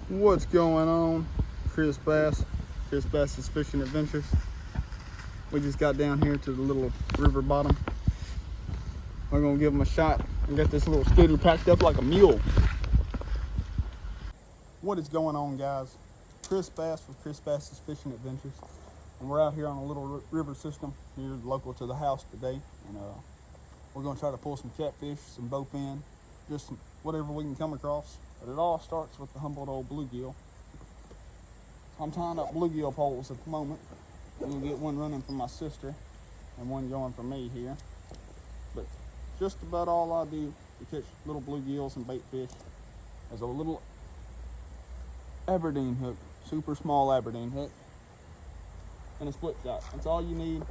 What's going on? Chris Bass, Chris Bass's Fishing Adventures. We just got down here to the little river bottom. We're gonna give him a shot and get this little skidoo packed up like a mule. What is going on, guys? Chris Bass with Chris Bass's Fishing Adventures, and we're out here on a little river system here local to the house today, and we're gonna try to pull some catfish, some bowfin, just whatever we can come across. But it all starts with the humbled old bluegill. I'm tying up bluegill poles at the moment. I'm gonna get one running for my sister and one going for me here. But just about all I do to catch little bluegills and bait fish is a little Aberdeen hook, super small Aberdeen hook, and a split shot. That's all you need.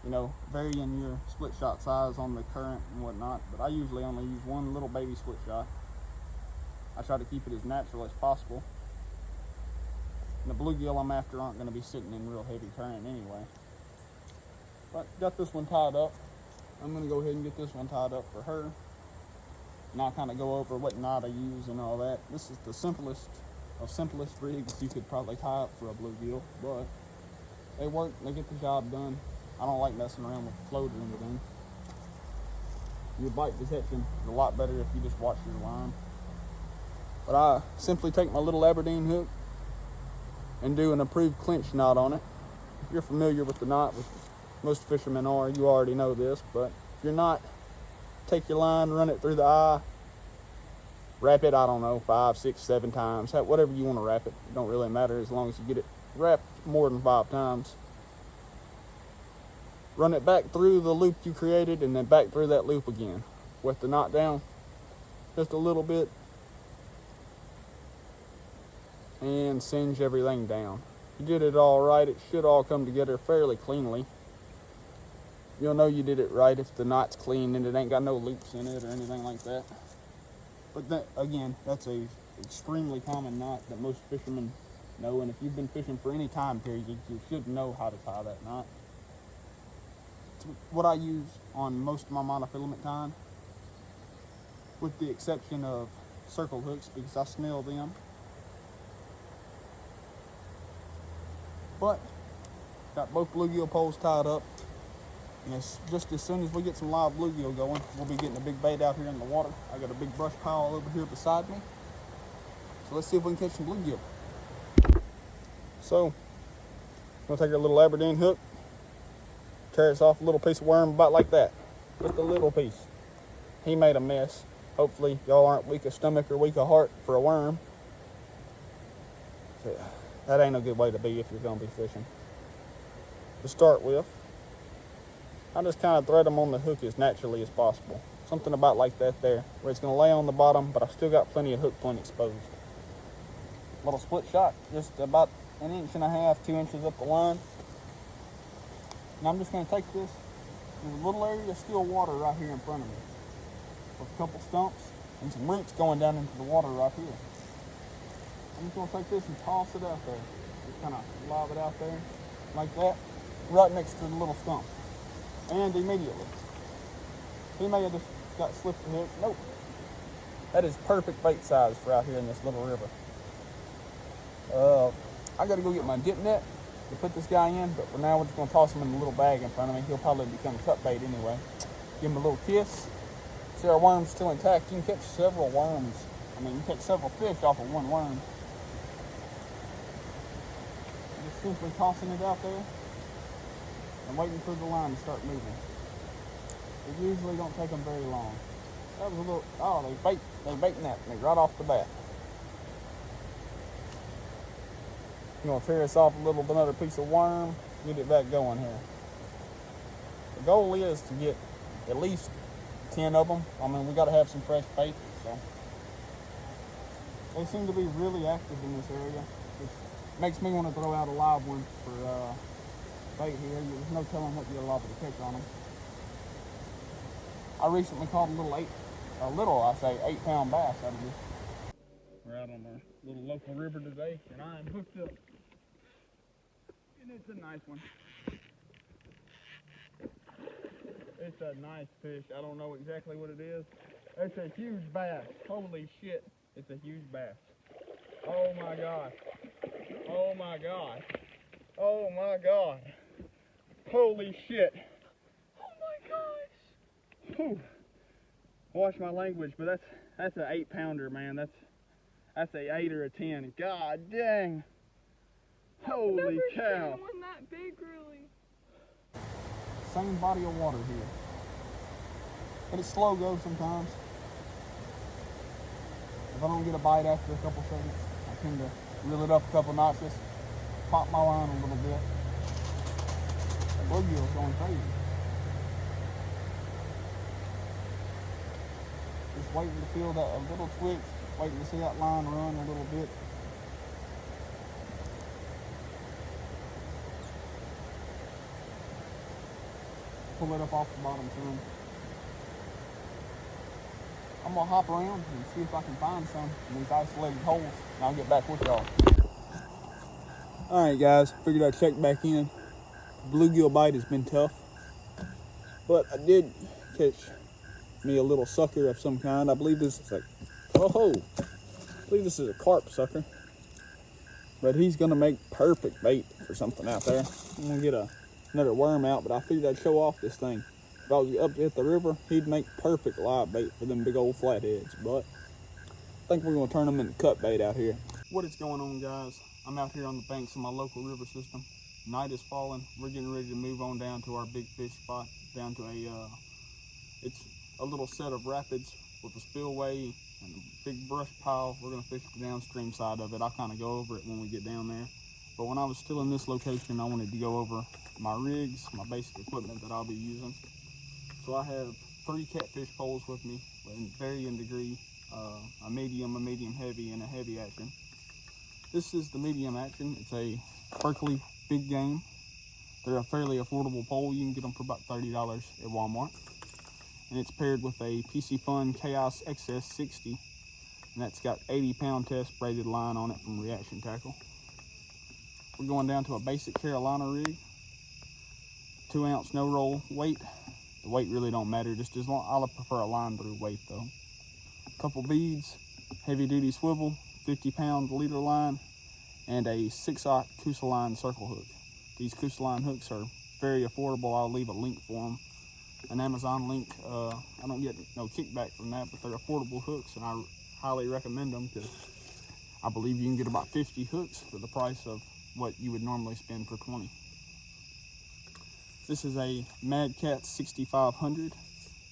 You know, varying your split shot size on the current and whatnot, but I usually only use one little baby split shot. I try to keep it as natural as possible. And the bluegill I'm after aren't going to be sitting in real heavy current anyway. But got this one tied up. I'm going to go ahead and get this one tied up for her. And I'll kind of go over what knot I use and all that. This is the simplest of simplest rigs you could probably tie up for a bluegill, but they work, they get the job done. I don't like messing around with the float or anything. Your bite detection is a lot better if you just watch your line. But I simply take my little Aberdeen hook and do an approved clinch knot on it. If you're familiar with the knot, which most fishermen are, you already know this, but if you're not, take your line, run it through the eye, wrap it, I don't know, 5, 6, 7 times, whatever you want to wrap it. It don't really matter as long as you get it wrapped more than 5 times. Run it back through the loop you created and then back through that loop again. With the knot down just a little bit and singe everything down. If you did it all right, it should all come together fairly cleanly. You'll know you did it right if the knot's clean and it ain't got no loops in it or anything like that. But that, again, that's a extremely common knot that most fishermen know, and if you've been fishing for any time period, you should know how to tie that knot. It's what I use on most of my monofilament tying, with the exception of circle hooks because I snell them. But got both bluegill poles tied up, and it's just as soon as we get some live bluegill going, we'll be getting a big bait out here in the water. I got a big brush pile over here beside me, so let's see if we can catch some bluegill. So we'll take our little Aberdeen hook, tear us off a little piece of worm about like that, just a little piece. He made a mess. Hopefully y'all aren't weak of stomach or weak of heart for a worm. So, that ain't a good way to be if you're going to be fishing. To start with, I just kind of thread them on the hook as naturally as possible. Something about like that there, where it's going to lay on the bottom, but I still got plenty of hook point exposed. Little split shot, just about 1.5 inches, 2 inches up the line. And I'm just going to take this. There's a little area of still water right here in front of me, with a couple stumps and some roots going down into the water right here. I'm just going to take this and toss it out there. Just kind of lob it out there like that, right next to the little stump. And immediately, he may have just got slipped the hook. Nope. That is perfect bait size for out here in this little river. I got to go get my dip net to put this guy in, but for now we're just going to toss him in the little bag in front of me. He'll probably become cut bait anyway. Give him a little kiss. See, our worm's still intact. You can catch several worms. I mean, you can catch several fish off of one worm. Just simply tossing it out there and waiting for the line to start moving. It usually don't take them very long. That was a little, oh, they baiting at me right off the bat. I'm gonna tear us off a little another piece of worm, get it back going here. The goal is to get at least 10 of them. I mean, we gotta have some fresh bait, so. They seem to be really active in this area, which makes me want to throw out a live one for bait here. There's no telling what you're liable to catch on them. I recently caught a 8-pound bass out of this. We're out on our little local river today, and I am hooked up. And it's a nice one. It's a nice fish. I don't know exactly what it is. It's a huge bass. Holy shit, it's a huge bass. Oh my God. Oh my God. Oh my God. Holy shit. Oh my gosh. Whew. Watch my language, but that's an 8-pounder, man. That's a 8 or a 10. God dang. Holy cow. I've never seen one that big, really. Same body of water here. But it's slow go sometimes. If I don't get a bite after a couple seconds, I tend to reel it up a couple notches, pop my line a little bit. That bluegill's going crazy. Just waiting to feel that a little twitch, waiting to see that line run a little bit. Pull it up off the bottom some. I'm gonna hop around and see if I can find some in these isolated holes, and I'll get back with y'all. All right, guys, figured I'd check back in. Bluegill bite has been tough, but I did catch me a little sucker of some kind. I believe this is a carp sucker, but he's gonna make perfect bait for something out there. I'm gonna get another worm out, but I figured I'd show off this thing. If I was up at the river, he'd make perfect live bait for them big old flatheads, but I think we're gonna turn them into cut bait out here. What is going on, guys? I'm out here on the banks of my local river system. Night is falling. We're getting ready to move on down to our big fish spot, down to it's a little set of rapids with a spillway and a big brush pile. We're gonna fish the downstream side of it. I'll kind of go over it when we get down there. But when I was still in this location, I wanted to go over my rigs, my basic equipment that I'll be using. So I have 3 catfish poles with me in varying degree, a medium heavy, and a heavy action. This is the medium action. It's a Berkley Big Game. They're a fairly affordable pole. You can get them for about $30 at Walmart. And it's paired with a Piscifun Chaos XS 60, and that's got 80-pound test braided line on it from Reaction Tackle. We're going down to a basic Carolina rig, 2-ounce no roll weight. The weight really don't matter, just as long. I prefer a line through weight though. A couple beads, heavy duty swivel, 50-pound leader line, and a 6/0 Coosaline circle hook. These Coosaline hooks are very affordable. I'll leave a link for them, an Amazon link. I don't get no kickback from that, but they're affordable hooks, and I highly recommend them because I believe you can get about 50 hooks for the price of what you would normally spend for 20. This is a Mad Cat 6500.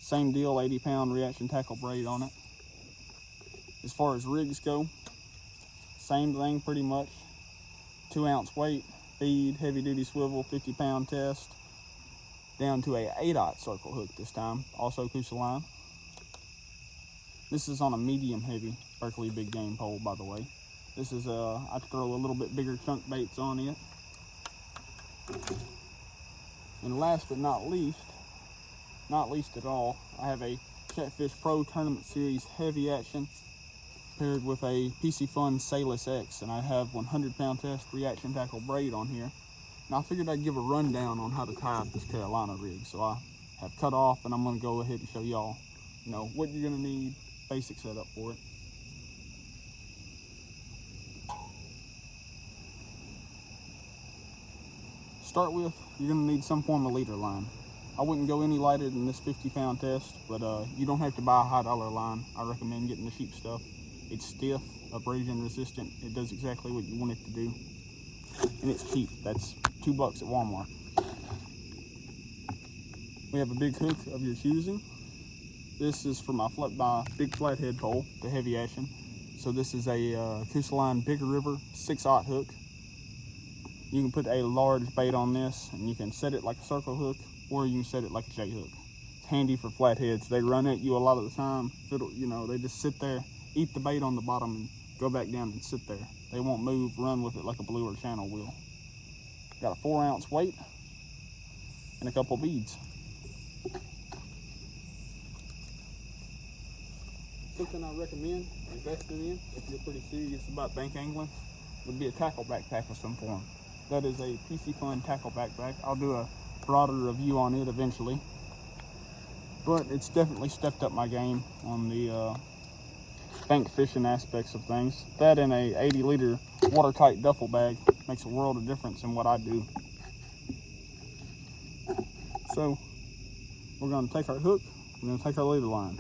Same deal, 80-pound Reaction Tackle braid on it. As far as rigs go, same thing pretty much. 2-ounce weight, feed, heavy duty swivel, 50-pound test, down to a 8/0 circle hook this time, also Coosaline. This is on a medium heavy Berkley Big Game pole, by the way. This is I throw a little bit bigger chunk baits on it. And last but not least at all, I have a Catfish Pro Tournament Series heavy action paired with a Piscifun Salus X, and I have 100-pound test Reaction Tackle braid on here. And I figured I'd give a rundown on how to tie up this Carolina rig. So I have cut off, and I'm gonna go ahead and show y'all, what you're gonna need, basic setup for it. Start with, you're gonna need some form of leader line. I wouldn't go any lighter than this 50-pound test, but you don't have to buy a high dollar line. I recommend getting the cheap stuff. It's stiff, abrasion resistant. It does exactly what you want it to do. And it's cheap. That's $2 at Walmart. We have a big hook of your choosing. This is for my big flathead pole, the heavy action. So this is a Coosaline Big River 6/0 hook. You can put a large bait on this, and you can set it like a circle hook, or you can set it like a J hook. It's handy for flatheads. They run at you a lot of the time. They just sit there, eat the bait on the bottom, and go back down and sit there. They won't move, run with it like a blue or channel will. Got a 4-ounce weight and a couple beads. Something I recommend investing in if you're pretty serious about bank angling would be a tackle backpack of some form. That is a Piscifun tackle backpack. I'll do a broader review on it eventually, but it's definitely stepped up my game on the bank fishing aspects of things. That in a 80-liter watertight duffel bag makes a world of difference in what I do. So we're going to take our hook, we're going to take our leader line,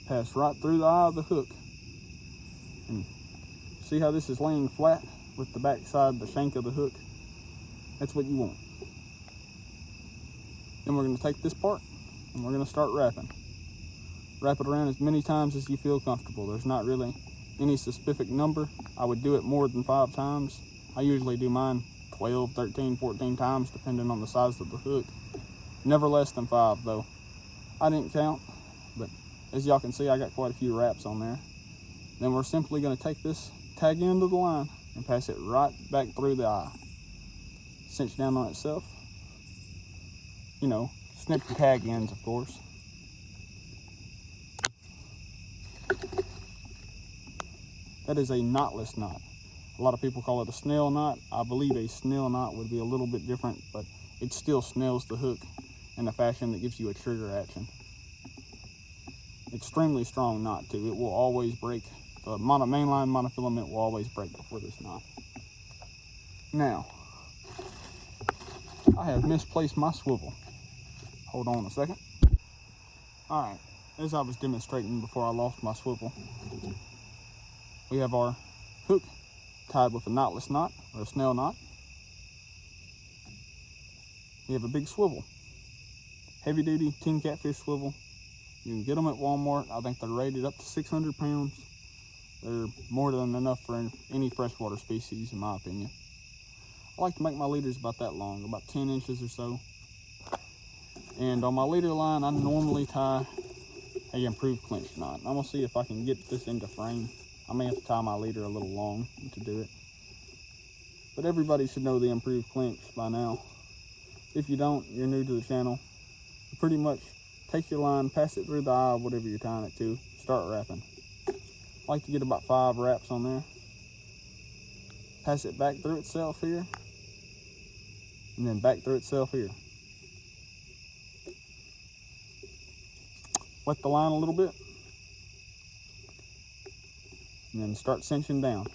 pass right through the eye of the hook, and see how this is laying flat with the back side, the shank of the hook. That's what you want. Then we're going to take this part and we're going to start wrapping. Wrap it around as many times as you feel comfortable. There's not really any specific number. I would do it more than 5 times. I usually do mine 12, 13, 14 times, depending on the size of the hook. Never less than 5 though. I didn't count, but as y'all can see, I got quite a few wraps on there. Then we're simply going to take this tag end of the line and pass it right back through the eye. Cinch down on itself. You know, snip the tag ends, of course. That is a knotless knot. A lot of people call it a snell knot. I believe a snell knot would be a little bit different, but it still snells the hook in a fashion that gives you a trigger action. Extremely strong knot too. It will always break. The mainline monofilament will always break before this knot. Now, I have misplaced my swivel. Hold on a second. All right, as I was demonstrating before I lost my swivel, we have our hook tied with a knotless knot or a snell knot. We have a big swivel, heavy duty Team Catfish swivel. You can get them at Walmart. I think they're rated up to 600 pounds. They're more than enough for any freshwater species, in my opinion. I like to make my leaders about that long, about 10 inches or so. And on my leader line, I normally tie a improved clinch knot. I'm gonna see if I can get this into frame. I may have to tie my leader a little long to do it. But everybody should know the improved clinch by now. If you don't, you're new to the channel. You pretty much take your line, pass it through the eye of whatever you're tying it to, start wrapping. I like to get about 5 wraps on there. Pass it back through itself here, and then back through itself here. Wet the line a little bit, and then start cinching down.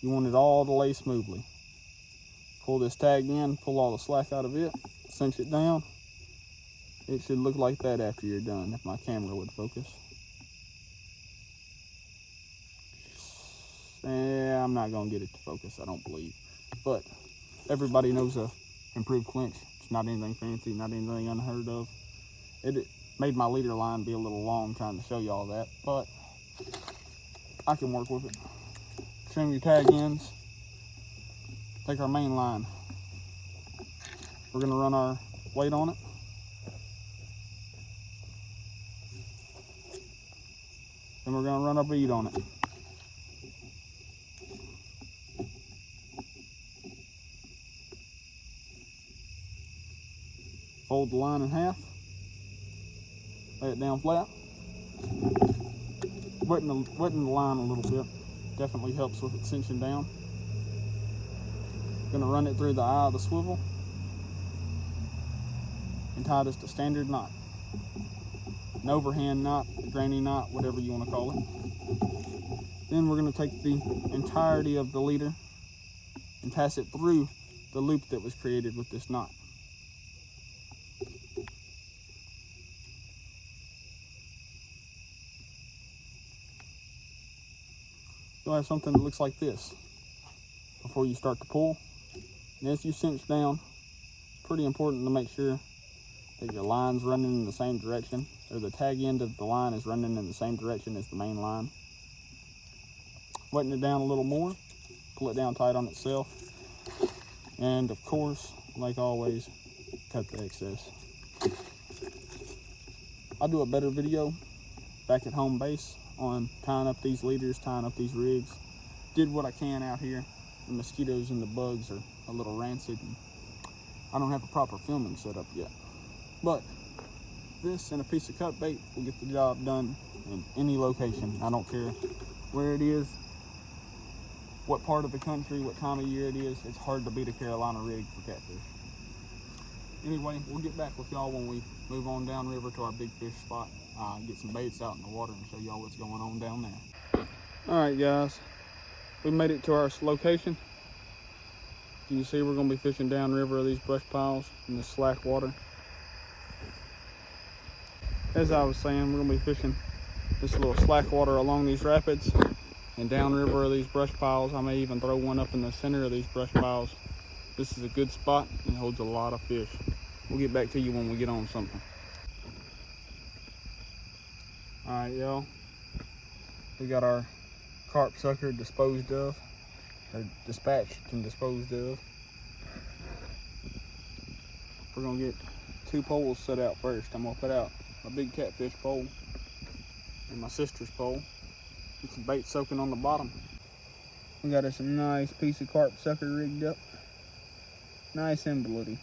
You want it all to lay smoothly. Pull this tag in, pull all the slack out of it, cinch it down. It should look like that after you're done, if my camera would focus. I'm not gonna get it to focus, I don't believe. But everybody knows a improved clinch. It's not anything fancy, not anything unheard of. It made my leader line be a little long trying to show you all that, but I can work with it. Trim your tag ends. Take our main line. We're gonna run our weight on it. Then we're gonna run our bead on it. Fold the line in half. Lay it down flat. Wetting the line a little bit definitely helps with it cinching down. Gonna run it through the eye of the swivel and tie just a standard knot. An overhand knot, a granny knot, whatever you want to call it. Then we're gonna take the entirety of the leader and pass it through the loop that was created with this knot. You'll have something that looks like this before you start to pull. And as you cinch down, it's pretty important to make sure that your line's running in the same direction, or the tag end of the line is running in the same direction as the main line. Wetting it down a little more, pull it down tight on itself, and of course, like always, cut the excess. I'll do a better video back at home base on tying up these leaders, tying up these rigs. Did what I can out here. The mosquitoes and the bugs are a little rancid, and I don't have a proper filming set up yet. But this and a piece of cut bait will get the job done in any location. I don't care where it is, what part of the country, what time of year it is. It's hard to beat a Carolina rig for catfish. Anyway, we'll get back with y'all when we move on downriver to our big fish spot. get some baits out in the water and show y'all what's going on down there. All right, guys, we made it to our location. You can see we're gonna be fishing downriver of these brush piles in the slack water. As I was saying, we're gonna be fishing this little slack water along these rapids and downriver of these brush piles. I may even throw one up in the center of these brush piles. This is a good spot and it holds a lot of fish. We'll get back to you when we get on something. All right, y'all. We got our carp sucker disposed of, or dispatched and disposed of. We're gonna get 2 poles set out first. I'm gonna put out my big catfish pole and my sister's pole. Get some bait soaking on the bottom. We got us a nice piece of carp sucker rigged up. Nice and bloody.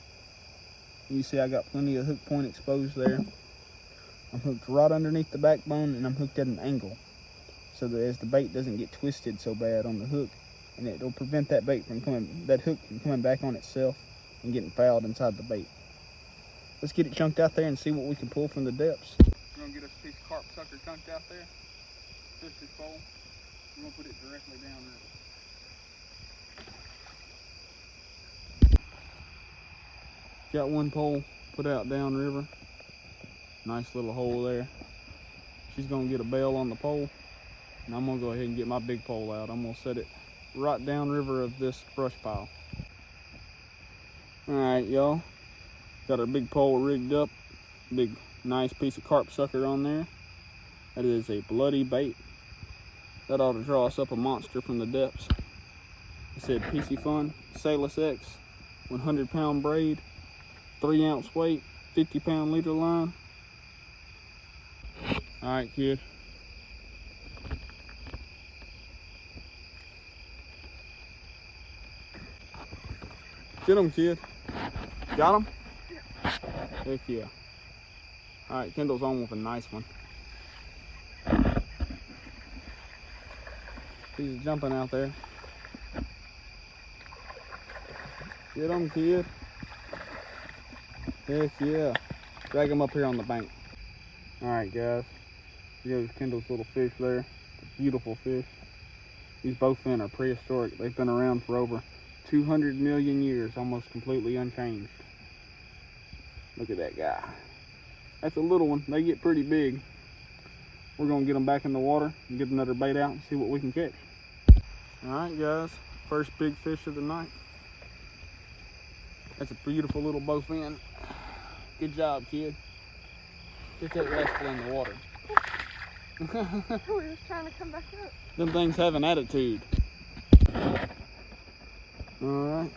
You see I got plenty of hook point exposed there. I'm hooked right underneath the backbone and I'm hooked at an angle so that as the bait doesn't get twisted so bad on the hook, and it'll prevent that hook from coming back on itself and getting fouled inside the bait. Let's get it chunked out there and see what we can pull from the depths. We're gonna get us a piece of carp sucker chunked out there. Sister's pole. We're gonna put it directly downriver. Got 1 pole put out downriver. Nice little hole there. She's gonna get a bail on the pole, and I'm gonna go ahead and get my big pole out. I'm gonna set it right downriver of this brush pile. All right, y'all. Got our big pole rigged up. Big, nice piece of carp sucker on there. That is a bloody bait. That ought to draw us up a monster from the depths. It said Piscifun, Salus X, 100-pound braid, 3-ounce weight, 50-pound leader line. All right, kid. Get him, kid. Got him? Heck yeah. All right, Kendall's on with a nice one. He's jumping out there. Get him, kid. Heck yeah. Drag him up here on the bank. All right, guys. Here's Kendall's little fish there. Beautiful fish. These bowfin are prehistoric. They've been around for over 200 million years, almost completely unchanged. Look at that guy. That's a little one. They get pretty big. We're gonna get them back in the water and get another bait out and see what we can catch. All right, guys. First big fish of the night. That's a beautiful little bowfin. Good job, kid. Get that rascal in the water. We're just trying to come back up. Them things have an attitude. All right.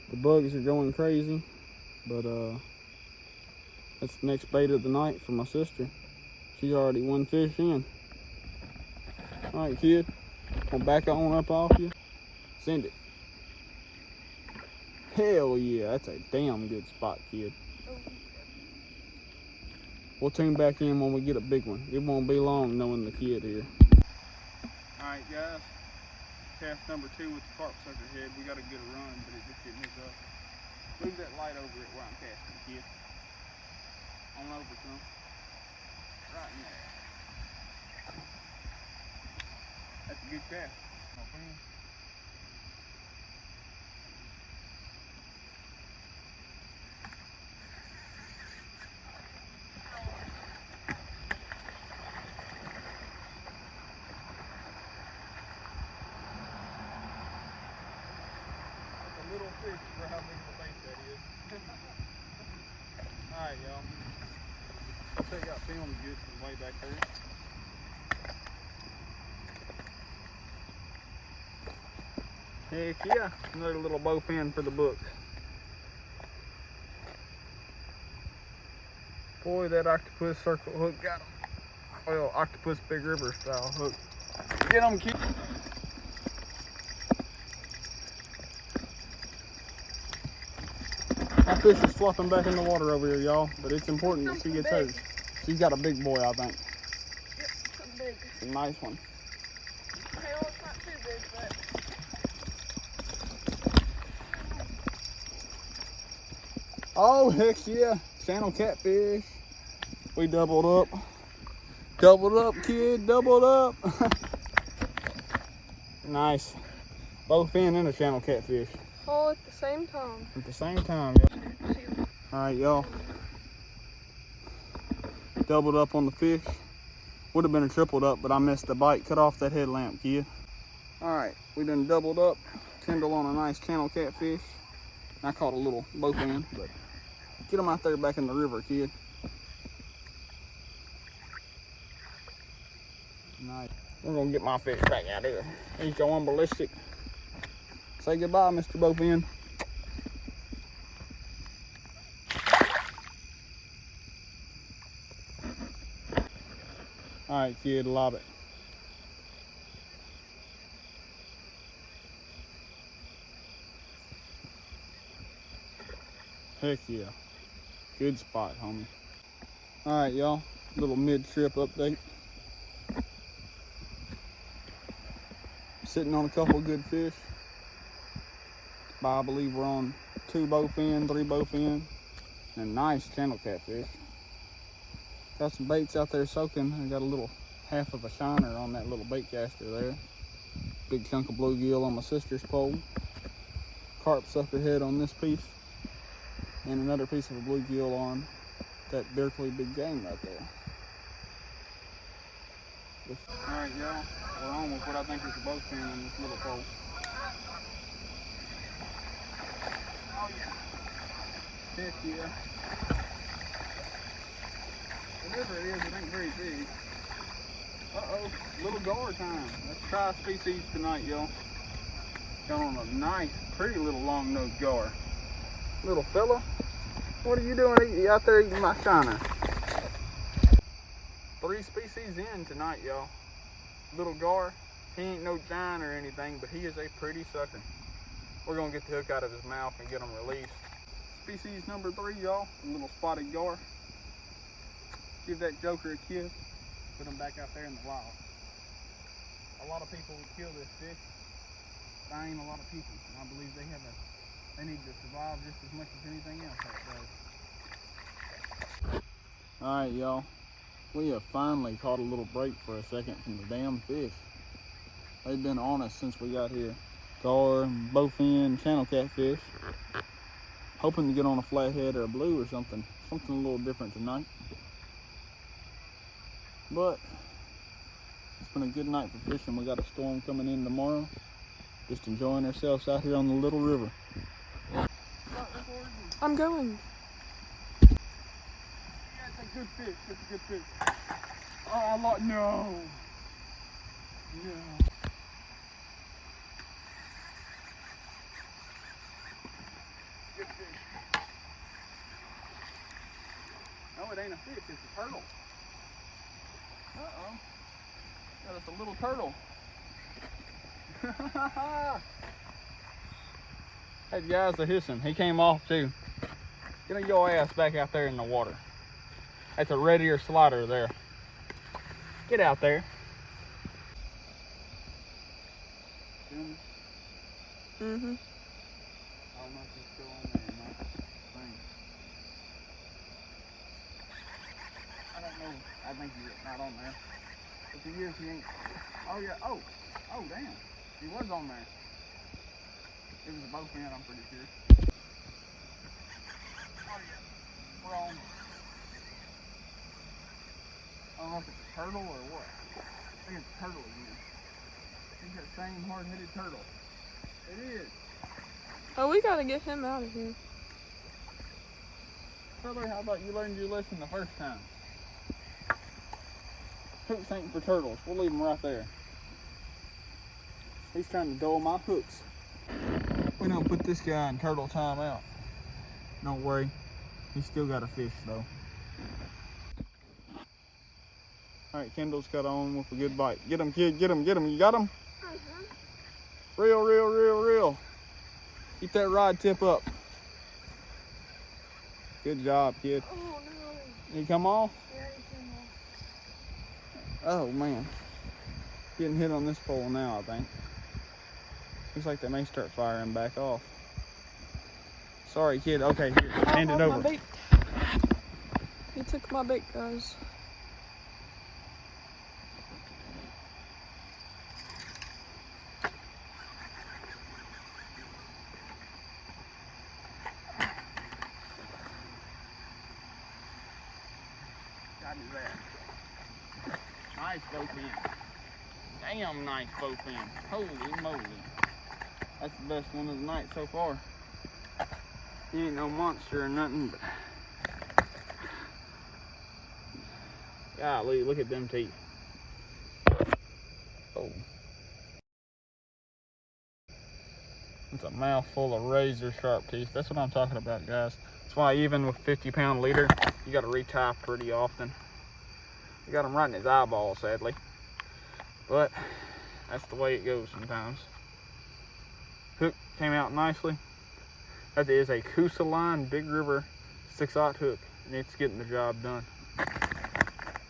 The bugs are going crazy, but that's the next bait of the night for my sister. She's already 1 fish in. All right, kid. Gonna back on up off you. Send it. Hell yeah, that's a damn good spot, kid. We'll tune back in when we get a big one. It won't be long knowing the kid here. All right, guys. Cast number 2 with the carp sucker head. We got a good run, but it just didn't hook up. Move that light over it where I'm casting, kid. On over some. Right in there. That's a good cast, my friend. Little fish for how big the bait that is. Alright, y'all. I'll check out film good from way back there. Heck yeah, another little bowfin for the books. Boy, that octopus circle hook got him. Well, octopus Big River style hook. Get him, kid. My fish is flopping back in the water over here, y'all, but it's important that she gets hers. She's got a big boy, I think. Yep, something big. It's a nice one. Okay, well, it's not too big, but... Oh, heck yeah. Channel catfish. We doubled up. Doubled up, kid, doubled up. Nice. Both in and a channel catfish. All at the same time. At the same time, yeah. All right, y'all. Doubled up on the fish. Would have been a tripled up, but I missed the bite. Cut off that headlamp, kid. All right, we done doubled up. Kendall on a nice channel catfish. I caught a little both in, but get them out there back in the river, kid. Nice. We're gonna get my fish back out here. He's going ballistic. Say goodbye, Mr. Bowfin. All right, kid, lob it. Heck yeah. Good spot, homie. All right, y'all. Little mid-trip update. Sitting on a couple good fish. I believe we're on 2 bowfin, 3 bowfin, and a nice channel catfish. Got some baits out there soaking. I got a little half of a shiner on that little bait caster there. Big chunk of bluegill on my sister's pole. Carp suckerhead on this piece. And another piece of a bluegill on that Berkeley big game right there. Alright, y'all. We're on with what I think is a bowfin on this little pole. Oh yeah. Heck yeah. Whatever it is, it ain't very big. Uh-oh, little gar time. Let's try species tonight, y'all. Got on a nice, pretty little long-nosed gar. Little fella, what are you doing out there eating my shiner? 3 species in tonight, y'all. Little gar, he ain't no giant or anything, but he is a pretty sucker. We're gonna get the hook out of his mouth and get him released. Species number 3, y'all, a little spotted gar. Give that joker a kiss. Put him back out there in the wild. A lot of people would kill this fish, but I ain't a lot of people. And I believe they need to survive just as much as anything else that does. All right, y'all. We have finally caught a little break for a second from the damn fish. They've been on us since we got here. Gar, bowfin, channel catfish. Hoping to get on a flathead or a blue or something. Something a little different tonight. But it's been a good night for fishing. We got a storm coming in tomorrow. Just enjoying ourselves out here on the little river. I'm going. Yeah, it's a good fish. It's a good fish. Oh, no. No. Good fish. No, it ain't a fish. It's a turtle. Uh-oh. Got us a little turtle. That guy's a hissing. He came off too. Get your ass back out there in the water. That's a red ear slider there. Get out there. Mm-hmm. I don't know if he's still on there or not. Thing. I don't know. I think he's not on there. If he is, he ain't. Oh yeah. Oh damn. He was on there. It was a bowfin, I'm pretty sure. Oh yeah. We're on. I don't know if it's a turtle or what. I think it's a turtle again. I think that same hard-headed turtle. It is. Oh, we gotta get him out of here. Brother, how about you learned your lesson the first time? Hooks ain't for turtles. We'll leave them right there. He's trying to dull my hooks. We don't put this guy in turtle time out. Don't worry. He's still got a fish though. Alright, Kendall's got on with a good bite. Get him, kid. Get him, get him. You got him? Mm-hmm. Reel, reel, reel, reel. Keep that rod tip up. Good job, kid. Oh no. Did he come off? Yeah, he came off. Oh man. Getting hit on this pole now, I think. Looks like they may start firing back off. Sorry, kid. Okay, here. Hand it over. He took my bait, guys. Gotta do that. Nice bowfin. Damn nice bowfin. Holy moly. That's the best one of the night so far. He ain't no monster or nothing, but golly, look at them teeth. Oh. It's a mouthful of razor sharp teeth. That's what I'm talking about, guys. That's why even with 50-pound leader, you gotta retie pretty often. You got him right in his eyeball, sadly. But that's the way it goes sometimes. Hook came out nicely. That is a Coosa Line Big River 6/0 hook, and it's getting the job done.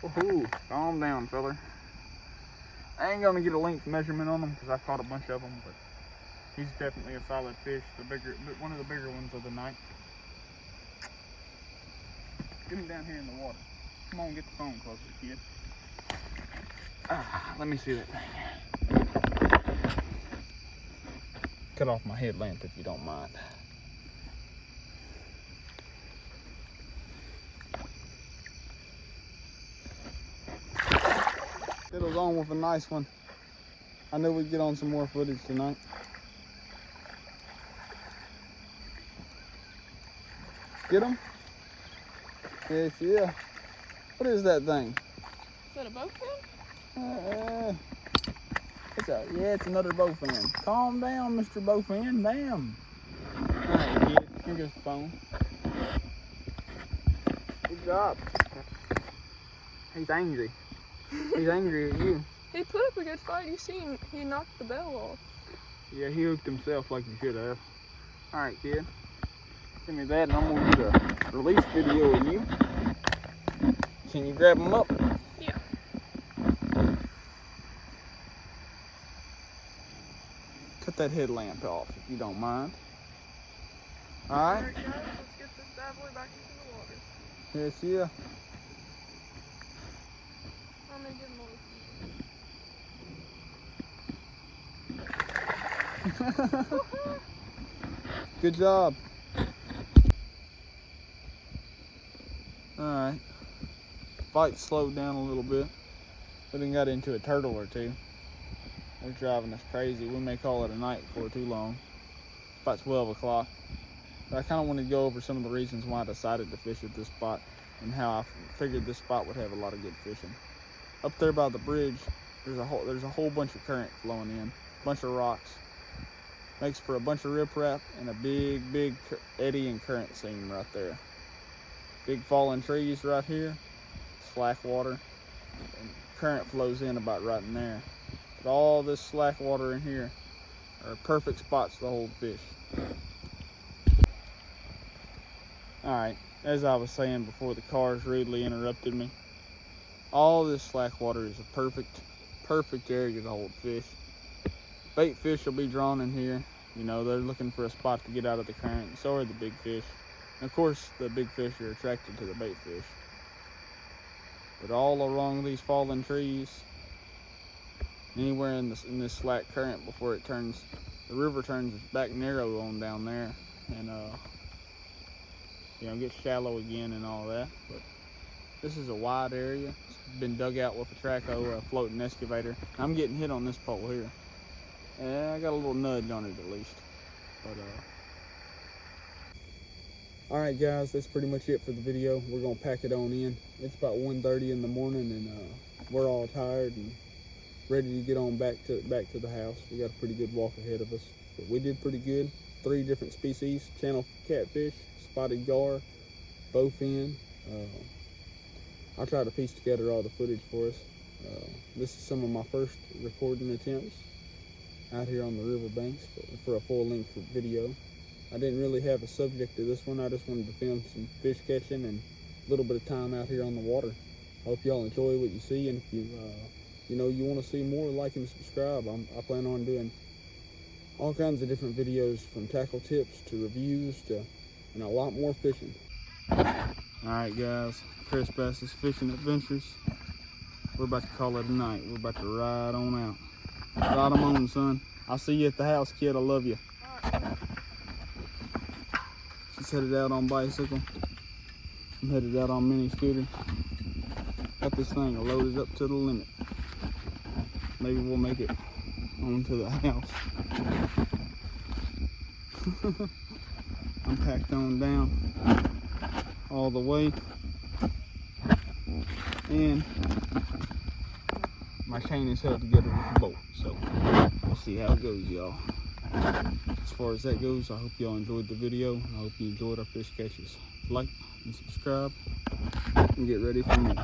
Woohoo! Calm down, feller. I ain't gonna get a length measurement on him because I caught a bunch of them, but he's definitely a solid fish. One of the bigger ones of the night. Get him down here in the water. Come on, get the phone closer, kid. Let me see that thing. Cut off my headlamp if you don't mind. It was on with a nice one. I knew we'd get on some more footage tonight. Get him? Yes, yeah. What is that thing? Is that a bowfin? It's another bowfin. Calm down, Mr. Bowfin. Damn. All right, kid. Here goes the phone. Good job. He's angry. He's angry at you. He put up a good fight. You seen he knocked the bell off. Yeah, he hooked himself like he should have. All right, kid. Give me that, and I'm gonna do a release video of you. Can you grab him up? Yeah. Cut that headlamp off if you don't mind. All right. Alright, guys, let's get this bad boy back into the water. Yes, yeah. I'm gonna give him a little. Good job. Alright. Fight slowed down a little bit. We then got into a turtle or two. They're driving us crazy. We may call it a night before too long. About 12 o'clock. But I kind of wanted to go over some of the reasons why I decided to fish at this spot and how I figured this spot would have a lot of good fishing. Up there by the bridge, there's a whole bunch of current flowing in, a bunch of rocks. Makes for a bunch of riprap and a big eddy and current seam right there. Big fallen trees right here, slack water, and current flows in about right in there. But all this slack water in here are perfect spots to hold fish. Alright, as I was saying before the cars rudely interrupted me, all this slack water is a perfect area to hold fish. Bait fish will be drawn in here. You know, they're looking for a spot to get out of the current, and so are the big fish. And of course, the big fish are attracted to the bait fish. But all along these fallen trees, anywhere in this slack current before it turns, the river turns back narrow on down there, and you know, gets shallow again and all that. But this is a wide area. It's been dug out with a Traco or a floating excavator. I'm getting hit on this pole here. Yeah, I got a little nudge on it at least. But all right, guys, that's pretty much it for the video. We're gonna pack it on in. It's about 1:30 in the morning, and we're all tired and ready to get on back to the house. We got a pretty good walk ahead of us, but we did pretty good. 3 different species: channel catfish, spotted gar, bowfin. I'll try to piece together all the footage for us. This is some of my first recording attempts out here on the river banks for a full-length video. I didn't really have a subject to this one. I just wanted to film some fish catching and a little bit of time out here on the water. I hope y'all enjoy what you see, and if you know, you want to see more, like and subscribe. I plan on doing all kinds of different videos, from tackle tips to reviews to, and a lot more fishing. Alright guys, Chris Bass's Fishing Adventures. We're about to call it a night. We're about to ride on out. Ride 'em on, son. I'll see you at the house, kid. I love you. She's headed out on bicycle. I'm headed out on mini scooter. Got this thing loaded up to the limit. Maybe we'll make it onto the house. I'm packed on down all the way. And my chain is held together with a bolt, so we'll see how it goes, y'all. As far as that goes, I hope y'all enjoyed the video. I hope you enjoyed our fish catches. Like and subscribe and get ready for more.